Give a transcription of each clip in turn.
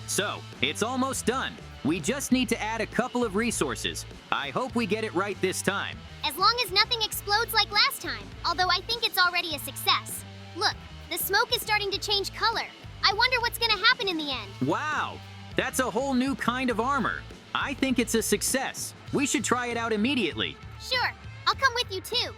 So, it's almost done. We just need to add a couple of resources. I hope we get it right this time. As long as nothing explodes like last time, although I think it's already a success. Look, the smoke is starting to change color. I wonder what's gonna happen in the end. Wow, that's a whole new kind of armor. I think it's a success. We should try it out immediately. Sure, I'll come with you too.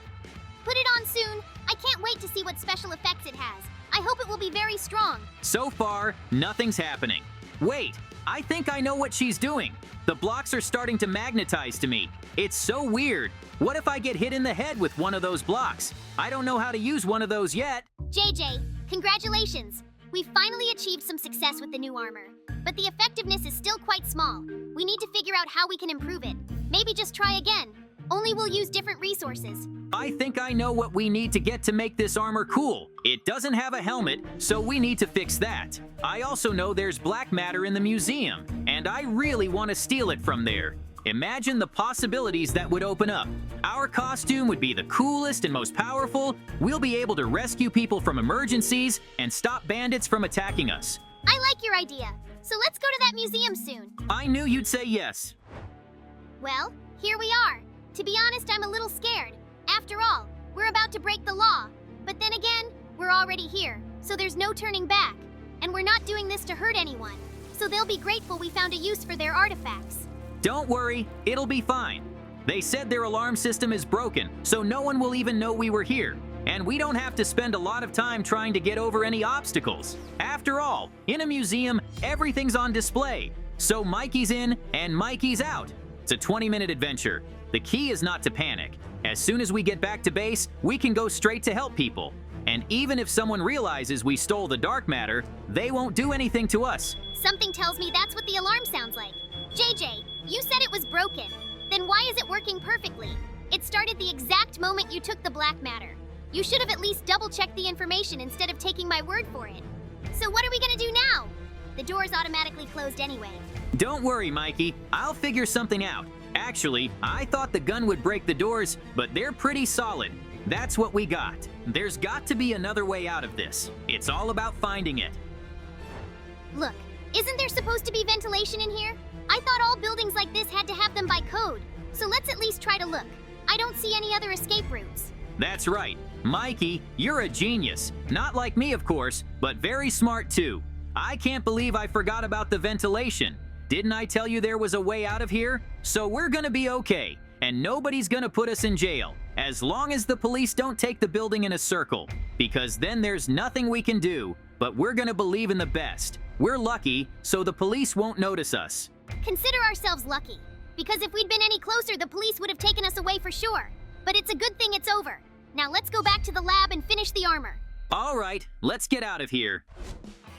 Put it on soon. I can't wait to see what special effects it has. I hope it will be very strong. So far, nothing's happening. Wait, I think I know what she's doing. The blocks are starting to magnetize to me. It's so weird. What if I get hit in the head with one of those blocks? I don't know how to use one of those yet. JJ, congratulations. We've finally achieved some success with the new armor. But the effectiveness is still quite small. We need to figure out how we can improve it. Maybe just try again. Only we'll use different resources. I think I know what we need to get to make this armor cool. It doesn't have a helmet, so we need to fix that. I also know there's black matter in the museum, and I really want to steal it from there. Imagine the possibilities that would open up. Our costume would be the coolest and most powerful. We'll be able to rescue people from emergencies and stop bandits from attacking us. I like your idea. So let's go to that museum soon. I knew you'd say yes. Well, here we are. To be honest, I'm a little scared. After all, we're about to break the law. But then again, we're already here, so there's no turning back. And we're not doing this to hurt anyone. So they'll be grateful we found a use for their artifacts. Don't worry, it'll be fine. They said their alarm system is broken, so no one will even know we were here. And we don't have to spend a lot of time trying to get over any obstacles. After all, in a museum, everything's on display. So Mikey's in and Mikey's out. It's a 20-minute adventure. The key is not to panic. As soon as we get back to base, we can go straight to help people. And even if someone realizes we stole the dark matter, they won't do anything to us. Something tells me that's what the alarm sounds like. JJ, you said it was broken. Then why is it working perfectly? It started the exact moment you took the black matter. You should have at least double-checked the information instead of taking my word for it. So what are we gonna do now? The door's automatically closed anyway. Don't worry, Mikey. I'll figure something out. Actually, I thought the gun would break the doors, but they're pretty solid. That's what we got. There's got to be another way out of this. It's all about finding it. Look, isn't there supposed to be ventilation in here? I thought all buildings like this had to have them by code. So let's at least try to look. I don't see any other escape routes. That's right. Mikey, you're a genius. Not like me, of course, but very smart too. I can't believe I forgot about the ventilation. Didn't I tell you there was a way out of here? So we're gonna be okay, and nobody's gonna put us in jail, as long as the police don't take the building in a circle, because then there's nothing we can do, but we're gonna believe in the best. We're lucky, so the police won't notice us. Consider ourselves lucky, because if we'd been any closer, the police would have taken us away for sure. But it's a good thing it's over. Now let's go back to the lab and finish the armor. All right, let's get out of here.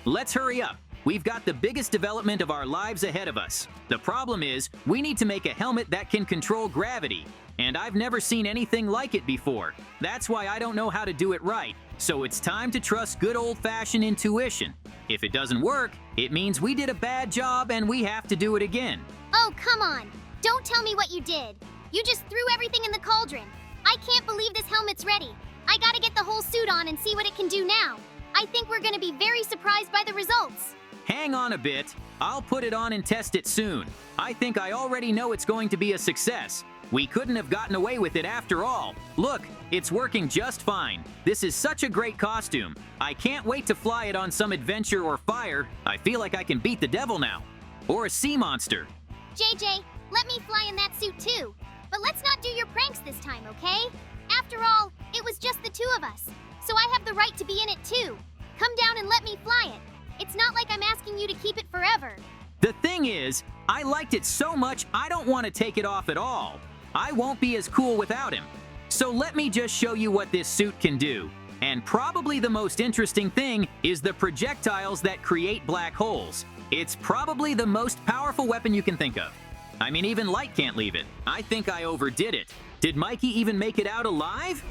Let's hurry up. We've got the biggest development of our lives ahead of us. The problem is, we need to make a helmet that can control gravity. And I've never seen anything like it before. That's why I don't know how to do it right. So it's time to trust good old-fashioned intuition. If it doesn't work, it means we did a bad job and we have to do it again. Oh, come on. Don't tell me what you did. You just threw everything in the cauldron. I can't believe this helmet's ready. I gotta get the whole suit on and see what it can do now. I think we're gonna be very surprised by the results. Hang on a bit. I'll put it on and test it soon. I think I already know it's going to be a success. We couldn't have gotten away with it after all. Look, it's working just fine. This is such a great costume. I can't wait to fly it on some adventure or fire. I feel like I can beat the devil now. Or a sea monster. JJ, let me fly in that suit too. But let's not do your pranks this time, okay? After all, it was just the two of us. So I have the right to be in it too. Come down and let me fly it. It's not like I'm asking you to keep it forever. The thing is, I liked it so much I don't want to take it off at all. I won't be as cool without him. So let me just show you what this suit can do. And probably the most interesting thing is the projectiles that create black holes. It's probably the most powerful weapon you can think of. I mean, even light can't leave it. I think I overdid it. Did Mikey even make it out alive?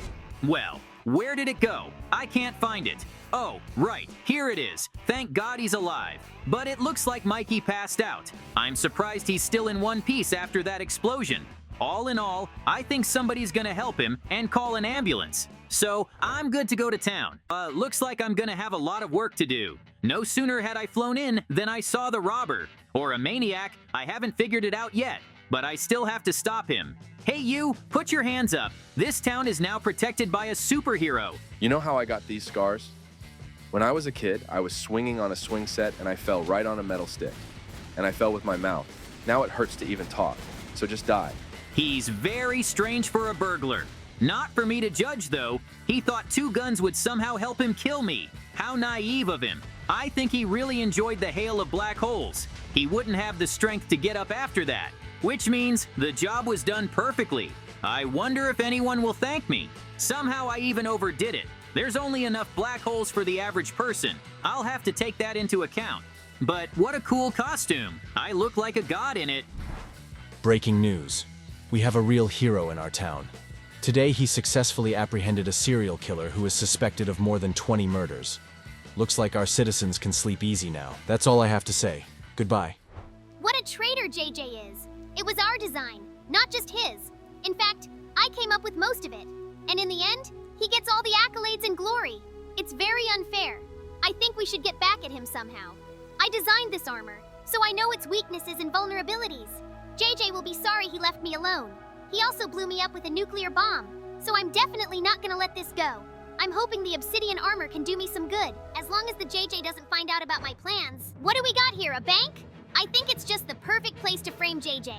Well, where did it go? I can't find it. Oh, right, here it is. Thank God he's alive. But it looks like Mikey passed out. I'm surprised he's still in one piece after that explosion. All in all, I think somebody's gonna help him and call an ambulance. So, I'm good to go to town. Looks like I'm gonna have a lot of work to do. No sooner had I flown in than I saw the robber. Or a maniac, I haven't figured it out yet, but I still have to stop him. Hey you, put your hands up. This town is now protected by a superhero. You know how I got these scars? When I was a kid, I was swinging on a swing set and I fell right on a metal stick. And I fell with my mouth. Now it hurts to even talk, so just die. He's very strange for a burglar. Not for me to judge, though. He thought 2 guns would somehow help him kill me. How naive of him. I think he really enjoyed the hail of black holes. He wouldn't have the strength to get up after that, which means the job was done perfectly. I wonder if anyone will thank me. Somehow I even overdid it. There's only enough black holes for the average person. I'll have to take that into account. But what a cool costume. I look like a god in it. Breaking news. We have a real hero in our town. Today, he successfully apprehended a serial killer who is suspected of more than 20 murders. Looks like our citizens can sleep easy now. That's all I have to say. Goodbye. What a traitor JJ is. It was our design, not just his. In fact, I came up with most of it. And in the end, he gets all the accolades and glory. It's very unfair. I think we should get back at him somehow. I designed this armor, so I know its weaknesses and vulnerabilities. JJ will be sorry he left me alone. He also blew me up with a nuclear bomb, so I'm definitely not gonna let this go. I'm hoping the obsidian armor can do me some good, as long as the JJ doesn't find out about my plans. What do we got here, a bank? I think it's just the perfect place to frame JJ.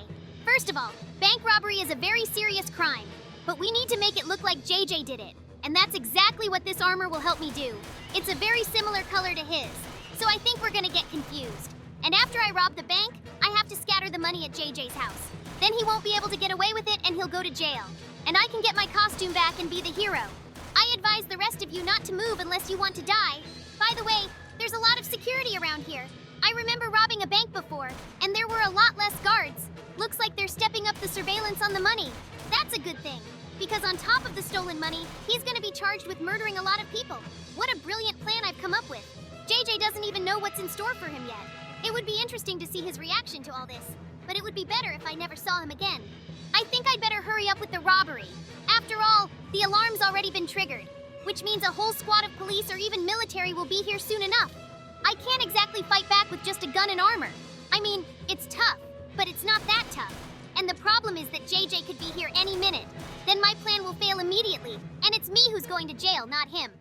First of all, bank robbery is a very serious crime, but we need to make it look like JJ did it. And that's exactly what this armor will help me do. It's a very similar color to his, so I think we're gonna get confused. And after I rob the bank, I have to scatter the money at JJ's house. Then he won't be able to get away with it and he'll go to jail. And I can get my costume back and be the hero. I advise the rest of you not to move unless you want to die. By the way, there's a lot of security around here. I remember robbing a bank before, and there were a lot less guards. Looks like they're stepping up the surveillance on the money. That's a good thing, because on top of the stolen money, he's gonna be charged with murdering a lot of people. What a brilliant plan I've come up with. JJ doesn't even know what's in store for him yet. It would be interesting to see his reaction to all this, but it would be better if I never saw him again. I think I'd better hurry up with the robbery. After all, the alarm's already been triggered, which means a whole squad of police or even military will be here soon enough. I can't exactly fight back with just a gun and armor. I mean, it's tough, but it's not that tough. And the problem is that JJ could be here any minute. Then my plan will fail immediately, and it's me who's going to jail, not him.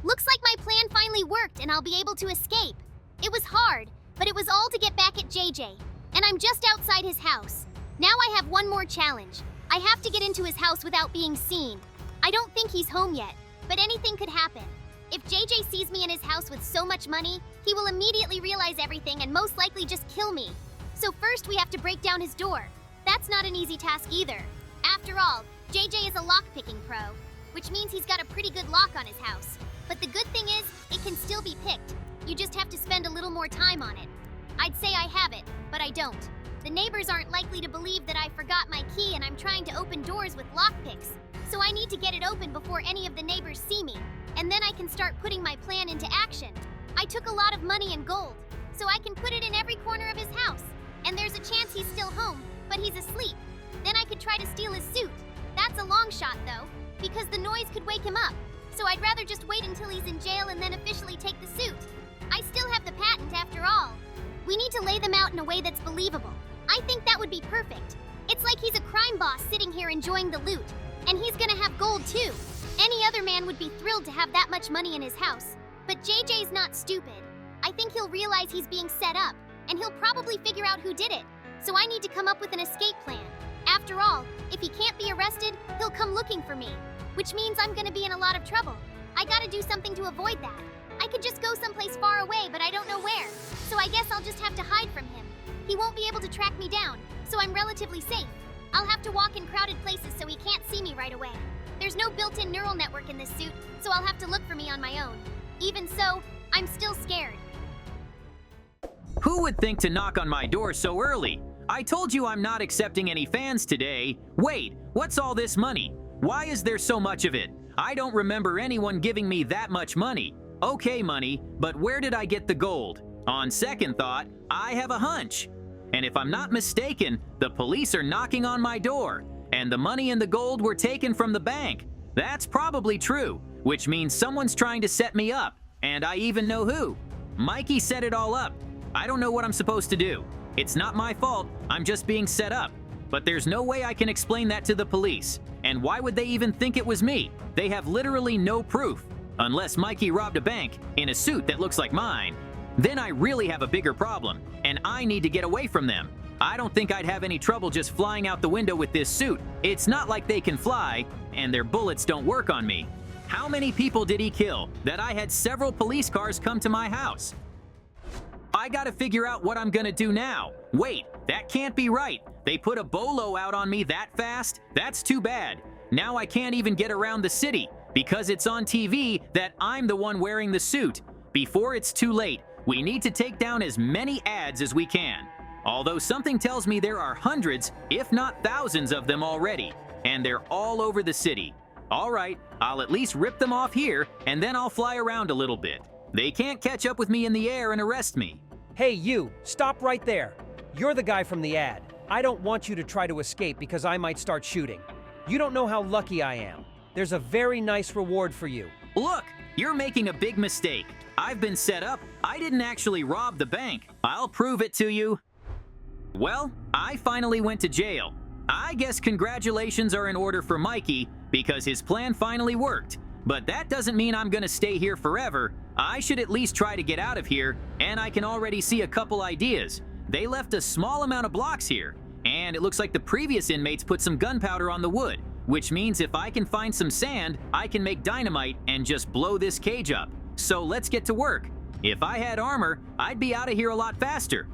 Looks like my plan finally worked and I'll be able to escape. It was hard, but it was all to get back at JJ. And I'm just outside his house. Now I have one more challenge. I have to get into his house without being seen. I don't think he's home yet, but anything could happen. If JJ sees me in his house with so much money, he will immediately realize everything and most likely just kill me. So first we have to break down his door. That's not an easy task either. After all, JJ is a lock-picking pro, which means he's got a pretty good lock on his house. But the good thing is, it can still be picked. You just have to spend a little more time on it. I'd say I have it, but I don't. The neighbors aren't likely to believe that I forgot my key and I'm trying to open doors with lockpicks. So I need to get it open before any of the neighbors see me. And then I can start putting my plan into action. I took a lot of money and gold, so I can put it in every corner of his house. And there's a chance he's still home, but he's asleep. Then I could try to steal his suit. That's a long shot though, because the noise could wake him up. So I'd rather just wait until he's in jail and then officially take the suit. I still have the patent after all. We need to lay them out in a way that's believable. I think that would be perfect. It's like he's a crime boss sitting here enjoying the loot, and he's gonna have gold too. Any other man would be thrilled to have that much money in his house. But JJ's not stupid. I think he'll realize he's being set up, and he'll probably figure out who did it. So I need to come up with an escape plan. After all, if he can't be arrested, he'll come looking for me, which means I'm gonna be in a lot of trouble. I gotta do something to avoid that. I could just go someplace far away, but I don't know where. So I guess I'll just have to hide from him. He won't be able to track me down, so I'm relatively safe. I'll have to walk in crowded places so he can't see me right away. There's no built-in neural network in this suit, so I'll have to look for me on my own. Even so, I'm still scared. Who would think to knock on my door so early? I told you I'm not accepting any fans today. Wait, what's all this money? Why is there so much of it? I don't remember anyone giving me that much money. Okay, money, but where did I get the gold? On second thought, I have a hunch. And if I'm not mistaken, the police are knocking on my door, and the money and the gold were taken from the bank. That's probably true, which means someone's trying to set me up, and I even know who. Mikey set it all up. I don't know what I'm supposed to do. It's not my fault, I'm just being set up. But there's no way I can explain that to the police. And why would they even think it was me? They have literally no proof. Unless Mikey robbed a bank in a suit that looks like mine. Then I really have a bigger problem, and I need to get away from them. I don't think I'd have any trouble just flying out the window with this suit. It's not like they can fly, and their bullets don't work on me. How many people did he kill that I had several police cars come to my house? I gotta figure out what I'm gonna do now. Wait, that can't be right. They put a bolo out on me that fast? That's too bad. Now I can't even get around the city because it's on TV that I'm the one wearing the suit. Before it's too late, we need to take down as many ads as we can. Although something tells me there are hundreds, if not thousands of them already, and they're all over the city. All right, I'll at least rip them off here, and then I'll fly around a little bit. They can't catch up with me in the air and arrest me. Hey, you, stop right there. You're the guy from the ad. I don't want you to try to escape because I might start shooting. You don't know how lucky I am. There's a very nice reward for you. Look, you're making a big mistake. I've been set up. I didn't actually rob the bank. I'll prove it to you. Well, I finally went to jail. I guess congratulations are in order for Mikey because his plan finally worked. But that doesn't mean I'm gonna stay here forever. I should at least try to get out of here, and I can already see a couple ideas. They left a small amount of blocks here, and it looks like the previous inmates put some gunpowder on the wood, which means if I can find some sand, I can make dynamite and just blow this cage up. So let's get to work. If I had armor, I'd be out of here a lot faster.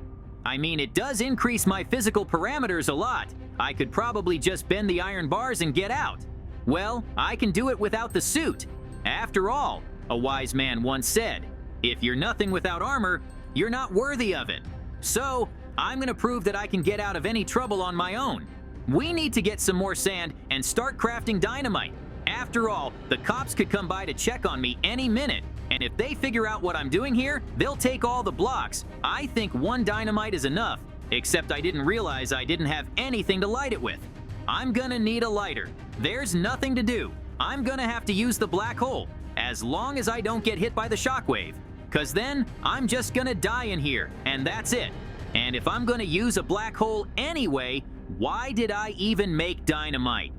I mean, it does increase my physical parameters a lot. I could probably just bend the iron bars and get out. Well, I can do it without the suit. After all, a wise man once said, if you're nothing without armor, you're not worthy of it. So, I'm gonna prove that I can get out of any trouble on my own. We need to get some more sand and start crafting dynamite. After all, the cops could come by to check on me any minute, and if they figure out what I'm doing here, they'll take all the blocks. I think one dynamite is enough, except I didn't realize I didn't have anything to light it with. I'm gonna need a lighter. There's nothing to do. I'm gonna have to use the black hole, as long as I don't get hit by the shockwave. Cause then, I'm just gonna die in here, and that's it. And if I'm gonna use a black hole anyway, why did I even make dynamite?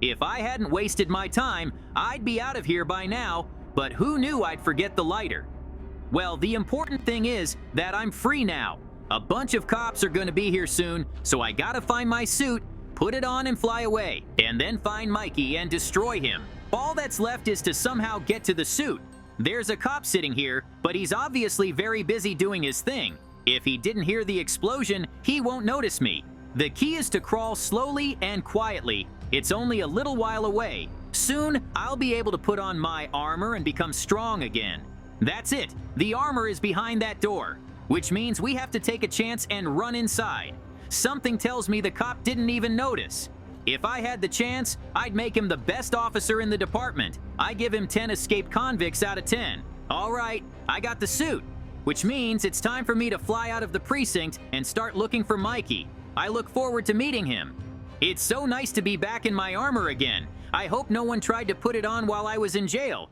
If I hadn't wasted my time, I'd be out of here by now, but who knew I'd forget the lighter? Well, the important thing is that I'm free now. A bunch of cops are gonna be here soon, so I gotta find my suit, put it on and fly away, and then find Mikey and destroy him. All that's left is to somehow get to the suit. There's a cop sitting here, but he's obviously very busy doing his thing. If he didn't hear the explosion, he won't notice me. The key is to crawl slowly and quietly. It's only a little while away. Soon, I'll be able to put on my armor and become strong again. That's it. The armor is behind that door, which means we have to take a chance and run inside. Something tells me the cop didn't even notice. If I had the chance, I'd make him the best officer in the department. I give him 10 escaped convicts out of 10. All right, I got the suit, which means it's time for me to fly out of the precinct and start looking for Mikey. I look forward to meeting him. It's so nice to be back in my armor again. I hope no one tried to put it on while I was in jail.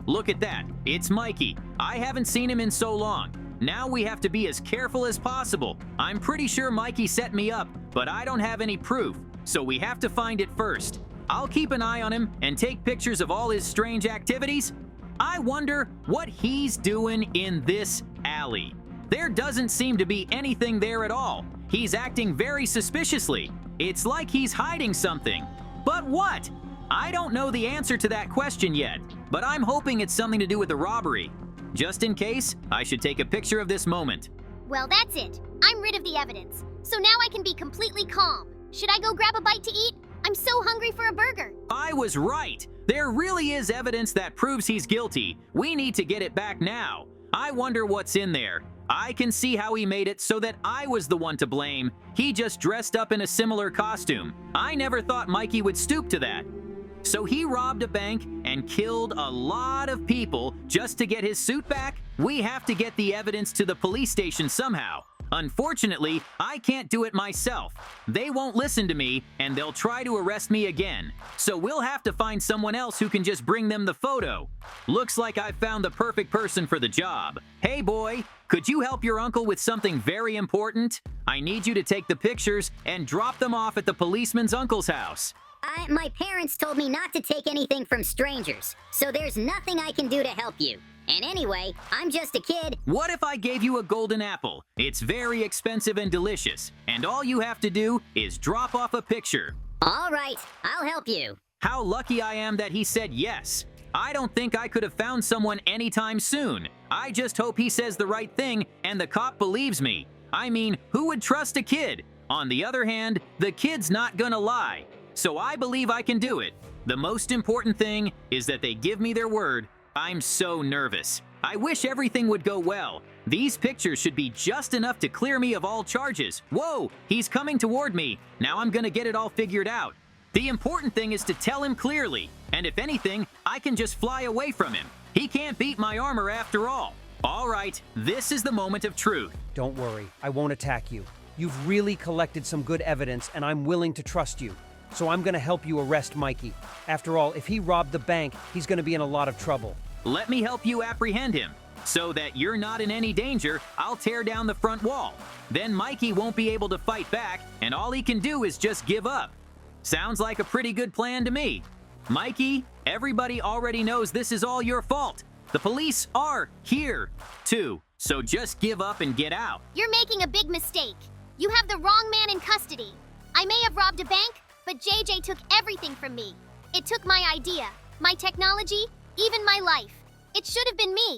Look at that, it's Mikey. I haven't seen him in so long. Now we have to be as careful as possible. I'm pretty sure Mikey set me up, but I don't have any proof, so we have to find it first. I'll keep an eye on him and take pictures of all his strange activities. I wonder what he's doing in this alley. There doesn't seem to be anything there at all. He's acting very suspiciously. It's like he's hiding something. But what? I don't know the answer to that question yet, but I'm hoping it's something to do with the robbery. Just in case, I should take a picture of this moment. Well, that's it. I'm rid of the evidence. So now I can be completely calm. Should I go grab a bite to eat? I'm so hungry for a burger. I was right. There really is evidence that proves he's guilty. We need to get it back now. I wonder what's in there. I can see how he made it so that I was the one to blame. He just dressed up in a similar costume. I never thought Mikey would stoop to that. So he robbed a bank and killed a lot of people just to get his suit back? We have to get the evidence to the police station somehow. Unfortunately, I can't do it myself. They won't listen to me, and they'll try to arrest me again. So we'll have to find someone else who can just bring them the photo. Looks like I've found the perfect person for the job. Hey boy, could you help your uncle with something very important? I need you to take the pictures and drop them off at the policeman's uncle's house. My parents told me not to take anything from strangers, so there's nothing I can do to help you. And anyway, I'm just a kid. What if I gave you a golden apple? It's very expensive and delicious, and all you have to do is drop off a picture. All right, I'll help you. How lucky I am that he said yes. I don't think I could have found someone anytime soon. I just hope he says the right thing and the cop believes me. I mean, who would trust a kid? On the other hand, the kid's not gonna lie. So I believe I can do it. The most important thing is that they give me their word. I'm so nervous. I wish everything would go well. These pictures should be just enough to clear me of all charges. Whoa, he's coming toward me. Now I'm gonna get it all figured out. The important thing is to tell him clearly, and if anything, I can just fly away from him. He can't beat my armor after all. All right, this is the moment of truth. Don't worry, I won't attack you. You've really collected some good evidence, and I'm willing to trust you. So I'm gonna help you arrest Mikey. After all, if he robbed the bank, he's gonna be in a lot of trouble. Let me help you apprehend him. So that you're not in any danger, I'll tear down the front wall. Then Mikey won't be able to fight back, and all he can do is just give up. Sounds like a pretty good plan to me. Mikey, everybody already knows this is all your fault. The police are here, too. So just give up and get out. You're making a big mistake. You have the wrong man in custody. I may have robbed a bank, but JJ took everything from me. It took my idea, my technology, even my life. It should have been me.